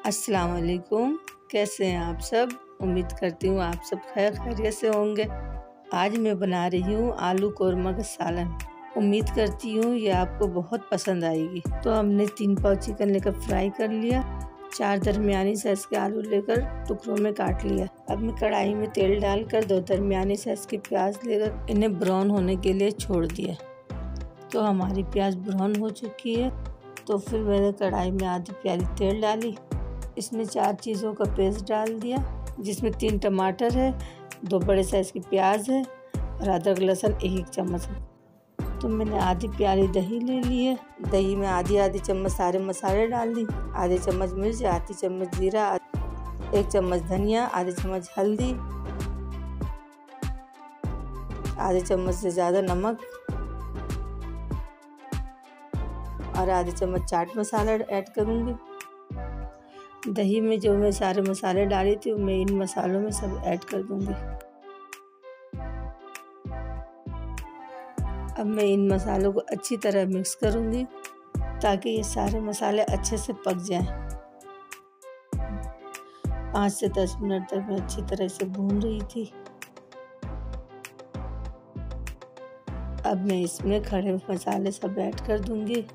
अस्सलाम वालेकुम। कैसे हैं आप सब? उम्मीद करती हूँ आप सब खैर खैरियत से होंगे। आज मैं बना रही हूँ आलू कोरमा का सालन। उम्मीद करती हूँ ये आपको बहुत पसंद आएगी। तो हमने 3 पाव चिकन लेकर फ्राई कर लिया। 4 दरमियानी साइज के आलू लेकर टुकड़ों में काट लिया। अब मैं कढ़ाई में तेल डालकर 2 दरमियानी साइज की प्याज लेकर इन्हें ब्राउन होने के लिए छोड़ दिया। तो हमारी प्याज ब्राउन हो चुकी है। तो फिर मैंने कढ़ाई में आधी प्याली तेल डाली। इसमें 4 चीज़ों का पेस्ट डाल दिया, जिसमें 3 टमाटर है, 2 बड़े साइज़ की प्याज है और अदरक लहसुन 1 चम्मच है। तो मैंने आधी प्याली दही ले ली है। दही में आधी चम्मच सारे मसाले डाल दी। आधी चम्मच मिर्च, आधी चम्मच जीरा, 1 चम्मच धनिया, आधी चम्मच हल्दी, आधी चम्मच से ज़्यादा नमक और आधी चम्मच चाट मसाला ऐड करूँगी। दही में जो मैं सारे मसाले डाली थी मैं इन मसालों में सब ऐड कर दूंगी। अब मैं इन मसालों को अच्छी तरह मिक्स करूंगी ताकि ये सारे मसाले अच्छे से पक जाएं। 5 से 10 मिनट तक मैं अच्छी तरह से भून रही थी। अब मैं इसमें खड़े मसाले सब ऐड कर दूंगी।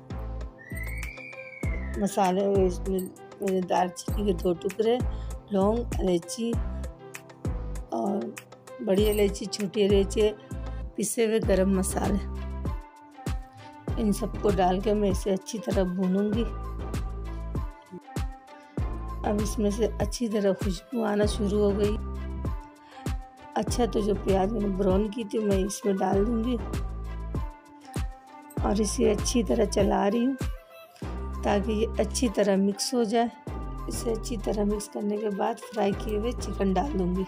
मसाले इसमें मैंने दालचीनी के 2 टुकड़े, लौंग, इलायची और बड़ी इलायची, छोटी इलायची, पिसे हुए गरम मसाले, इन सबको डाल के मैं इसे अच्छी तरह भूनूंगी। अब इसमें से अच्छी तरह खुशबू आना शुरू हो गई। अच्छा, तो जो प्याज मैंने ब्राउन की थी मैं इसमें डाल दूंगी और इसे अच्छी तरह चला रही हूँ ताकि ये अच्छी तरह मिक्स हो जाए। इसे अच्छी तरह मिक्स करने के बाद फ्राई किए हुए चिकन डाल दूंगी।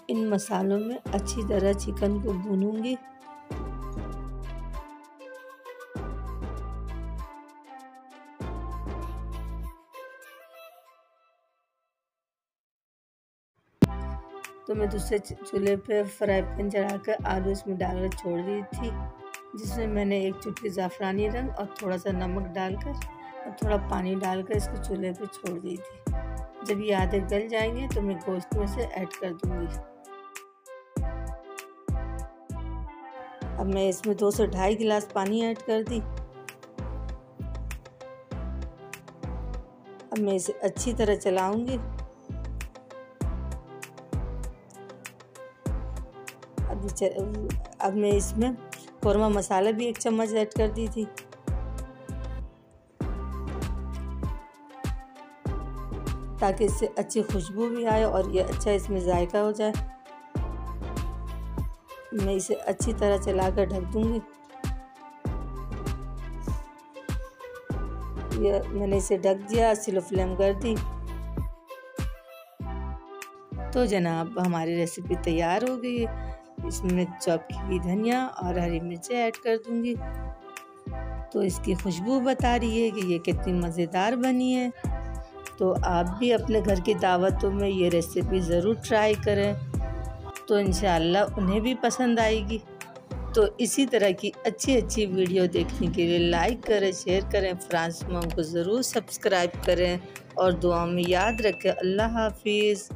इन मसालों में अच्छी तरह चिकन को भूनूंगी। तो मैं दूसरे चूल्हे पे फ्राई पैन चढ़ाकर आलू इसमें डालकर छोड़ दी थी, जिसमें मैंने 1 चुटकी ज़ाफ़रानी रंग और थोड़ा सा नमक डालकर और थोड़ा पानी डालकर इसको चूल्हे पे छोड़ दी थी। जब ये आधे गल जाएंगे तो मैं गोश्त में से ऐड कर दूंगी। अब मैं इसमें 2 से 2.5 गिलास पानी ऐड कर दी। अब मैं इसे अच्छी तरह चलाऊंगी। अब मैं इसमें कोरमा मसाला भी 1 चम्मच ऐड कर दी थी। ताकि इससे अच्छी खुशबू भी आए और ये अच्छा इसमें जायका हो जाए। मैं इसे अच्छी तरह चलाकर ढक दूंगी। ये मैंने इसे ढक दिया, स्लो फ्लेम कर दी। तो जनाब हमारी रेसिपी तैयार हो गई है। इसमें चॉप की हुई धनिया और हरी मिर्चें ऐड कर दूंगी। तो इसकी खुशबू बता रही है कि ये कितनी मज़ेदार बनी है। तो आप भी अपने घर की दावतों में ये रेसिपी ज़रूर ट्राई करें, तो इंशाअल्लाह उन्हें भी पसंद आएगी। तो इसी तरह की अच्छी वीडियो देखने के लिए लाइक करें, शेयर करें, फ्रांस मॉम को ज़रूर सब्सक्राइब करें और दुआ में याद रखें। अल्लाह हाफिज़।